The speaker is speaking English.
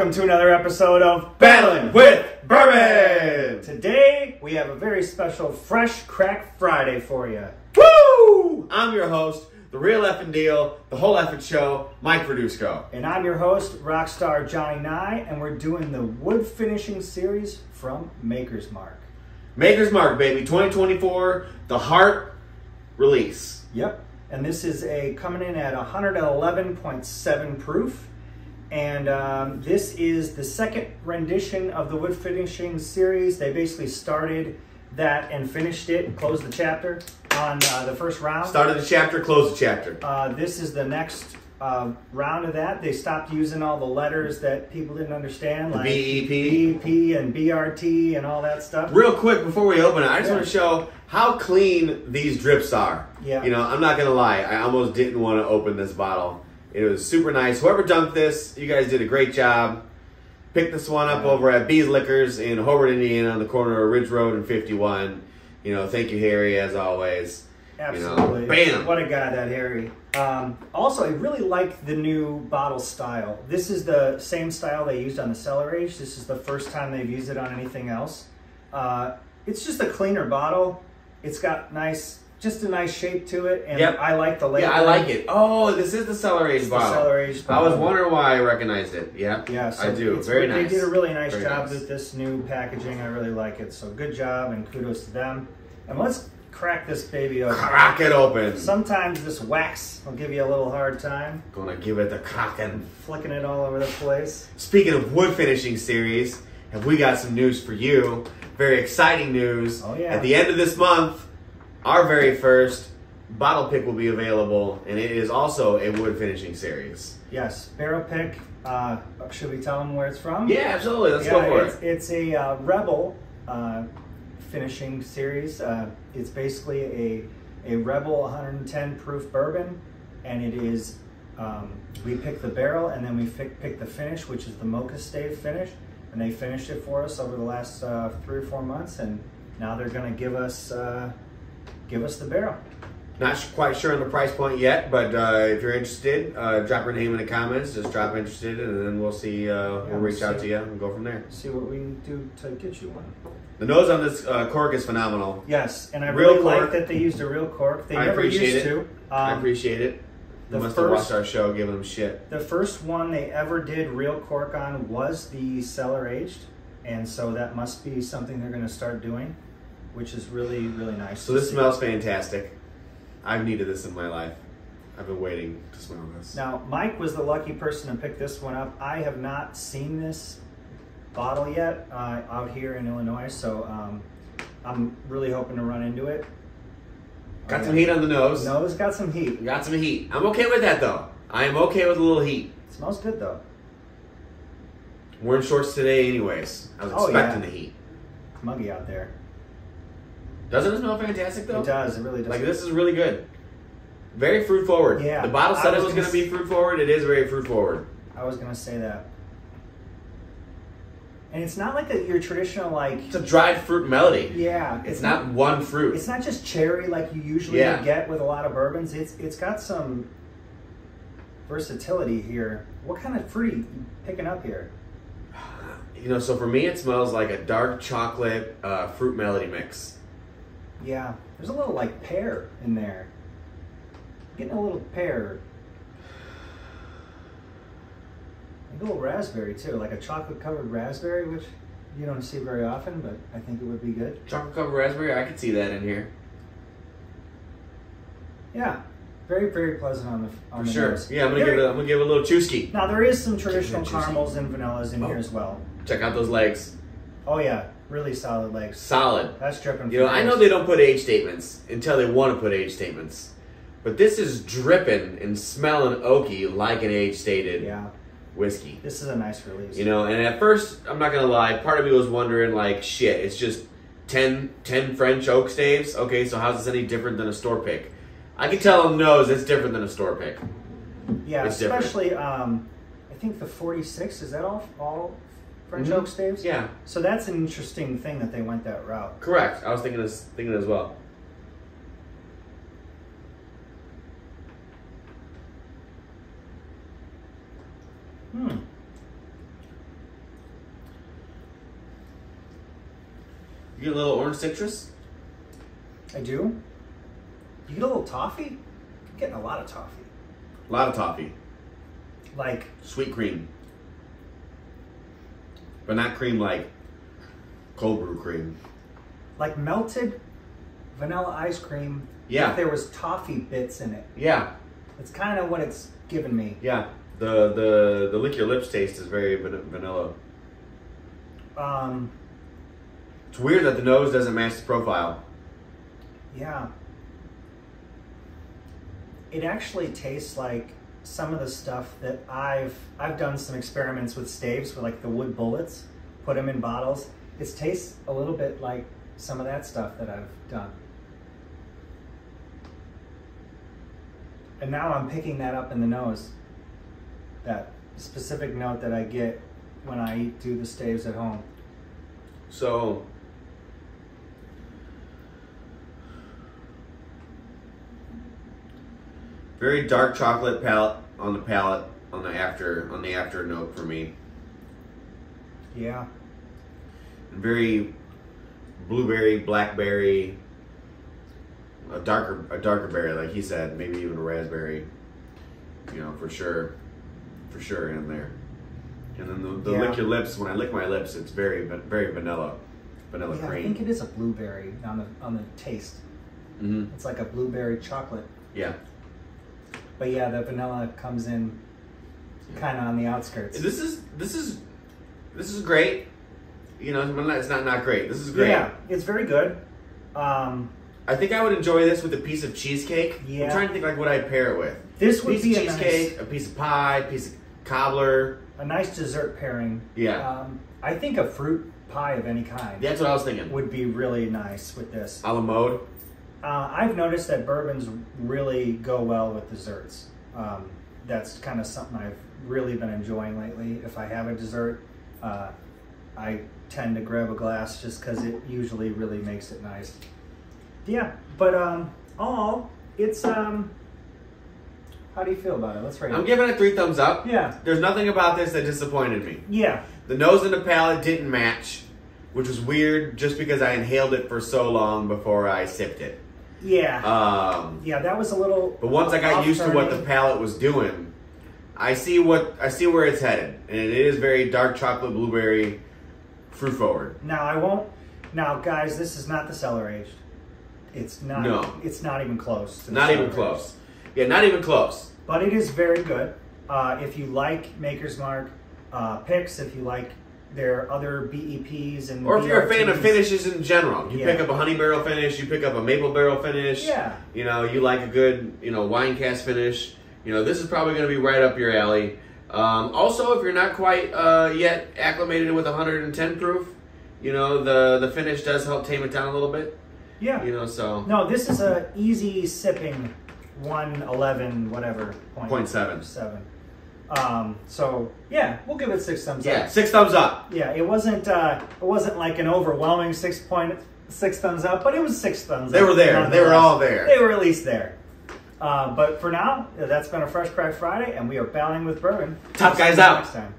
welcome to another episode of Battling with Bourbon! Today, we have a very special Fresh Crack Friday for you. Woo! I'm your host, the real effing deal, the whole effing show, Mike Verdusco. And I'm your host, Rockstar Johnny Nye, and we're doing the wood finishing series from Maker's Mark. Maker's Mark, baby, 2024, the Heart release. Yep, and this is coming in at 111.7 proof. And this is the second rendition of the wood finishing series. They basically started that and finished it, closed the chapter on the first round. Started the chapter, closed the chapter. This is the next round of that. They stopped using all the letters that people didn't understand, like BEP and BRT and all that stuff. Real quick, before we open it, I just want to show how clean these drips are. Yeah. You know, I'm not going to lie, I almost didn't want to open this bottle. It was super nice. Whoever dunked this, you guys did a great job. Picked this one up over at B's Liquors in Hobart, Indiana, on the corner of Ridge Road and 51. You know, thank you, Harry, as always. Absolutely. You know, bam! What a guy, that Harry. Also, I really like the new bottle style. This is the same style they used on the cellar age. This is the first time they've used it on anything else. It's just a cleaner bottle. It's got just a nice shape to it, and I like the label. Yeah, I like it. Oh, this is the cellar age bottle. The cellar age bottle. I was wondering why I recognized it. Yeah, so I do. Very nice. They did a really nice job nice with this new packaging. I really like it. So good job, and kudos to them. And let's crack this baby open. Crack it open. Sometimes this wax will give you a little hard time. Gonna give it the cracking. Flicking it all over the place. Speaking of wood finishing series, have we got some news for you? Very exciting news. Oh yeah. At the end of this month, our very first bottle pick will be available, and it is also a wood finishing series. Yes, barrel pick. Should we tell them where it's from? Yeah, absolutely. Let's go for it. It's a Rebel finishing series. It's basically a Rebel 110 proof bourbon, and it is, we pick the barrel and then we pick the finish, which is the mocha stave finish, and they finished it for us over the last 3 or 4 months, and now they're going to give us the barrel. Not quite sure on the price point yet, but if you're interested, drop your name in the comments. Just drop interested, and then we'll see. We'll reach out to you and go from there. See what we can do to get you one. The nose on this cork is phenomenal. Yes, and I really like that they used a real cork. They never used to. I appreciate it. They must have watched our show, giving them shit. The first one they ever did real cork on was the cellar aged, and so that must be something they're going to start doing, which is really, really nice. So this smells fantastic. I've needed this in my life. I've been waiting to smell this. Now, Mike was the lucky person to pick this one up. I have not seen this bottle yet out here in Illinois, so I'm really hoping to run into it. Got some heat on the nose. Nose got some heat. Got some heat. I'm okay with that, though. I am okay with a little heat. It smells good, though. We're in shorts today anyways. I was expecting the heat. It's muggy out there. Doesn't it smell fantastic, though? It does. It really does. Like, this is really good. Very fruit forward. Yeah. The bottle said it was going to be fruit forward. It is very fruit forward. I was going to say that. And it's not like your traditional, like... It's a dried fruit melody. Yeah. It's not one fruit. It's not just cherry like you usually get with a lot of bourbons. It's got some versatility here. What kind of fruit are you picking up here? You know, so for me, it smells like a dark chocolate fruit melody mix. Yeah. There's a little, like, pear in there. Getting a little pear. A little raspberry too, like a chocolate covered raspberry, which you don't see very often, but I think it would be good. Chocolate covered raspberry, I could see that in here. Yeah, very, very pleasant on the sure. nose. Yeah, I'm gonna give it a little chusky. Now there is some traditional caramels and vanillas in here as well. Check out those legs. Oh yeah, really solid legs. Solid. That's dripping. You know, I know they don't put age statements until they want to put age statements, but this is dripping and smelling oaky like an age stated whiskey. This is a nice release. You know, and at first, I'm not gonna lie, part of me was wondering, like, shit, it's just 10 French oak staves. Okay, so how's this any different than a store pick? I can tell on the nose it's different than a store pick. Yeah, it's especially I think the 46, is that all French oak staves? Yeah. So that's an interesting thing that they went that route. Correct. I was thinking as well. You get a little orange citrus? I do. You get a little toffee? I'm getting a lot of toffee. A lot of toffee. Like sweet cream. But not cream like cold brew cream. Like melted vanilla ice cream. Yeah. If there was toffee bits in it. Yeah. It's kind of what it's given me. Yeah. The lick your lips taste is very vanilla. It's weird that the nose doesn't match the profile. Yeah. It actually tastes like some of the stuff that I've done some experiments with staves with like the wood bullets, put them in bottles. It tastes a little bit like some of that stuff that I've done. And now I'm picking that up in the nose. That specific note that I get when I do the staves at home. So, very dark chocolate palate on the after note for me. Yeah. And very blueberry, blackberry, a darker berry, like he said, maybe even a raspberry. You know, for sure in there. And then the lick your lips. When I lick my lips, it's very vanilla cream. I think it is a blueberry on the taste. Mm-hmm. It's like a blueberry chocolate. Yeah. But yeah, the vanilla comes in kind of on the outskirts. This is great. You know, it's not great. This is great. Yeah, it's very good. I think I would enjoy this with a piece of cheesecake. Yeah. I'm trying to think like what I'd pair it with. This would be a cheesecake, a piece of pie, a piece of cobbler. A nice dessert pairing. Yeah. I think a fruit pie of any kind. That's what I was thinking. Would be really nice with this. A la mode. I've noticed that bourbons really go well with desserts. That's kind of something I've really been enjoying lately. If I have a dessert, I tend to grab a glass just because it usually really makes it nice. Yeah, but it's how do you feel about it? Let's rate it. I'm giving it 3 thumbs up. Yeah. There's nothing about this that disappointed me. Yeah. The nose and the palate didn't match, which was weird just because I inhaled it for so long before I sipped it. Yeah. Yeah, that was a little. But once I got used to what the palate was doing, I see where it's headed, and it is very dark chocolate blueberry, fruit forward. Now I won't. Now, guys, this is not the cellar aged. It's not. No. It's not even close. To Not even close. Yeah, not even close. But it is very good. If you like Maker's Mark picks, if you like their other BEPs and or if you're a fan of BRTs, finishes in general, you pick up a honey barrel finish, you pick up a maple barrel finish. Yeah. You know, you like a good wine cask finish. You know, this is probably going to be right up your alley. Also, if you're not quite yet acclimated with 110 proof, the finish does help tame it down a little bit. Yeah. So. No, this is a easy sipping 111 whatever point 0.7. So yeah, we'll give it 6 thumbs up. Yeah, 6 thumbs up. Yeah, it wasn't like an overwhelming 6 thumbs up, but it was 6 thumbs up. They were there. They were all there. They were at least there. But for now, that's been a Fresh Crack Friday, and we are battling with bourbon. Top guys out. Next time.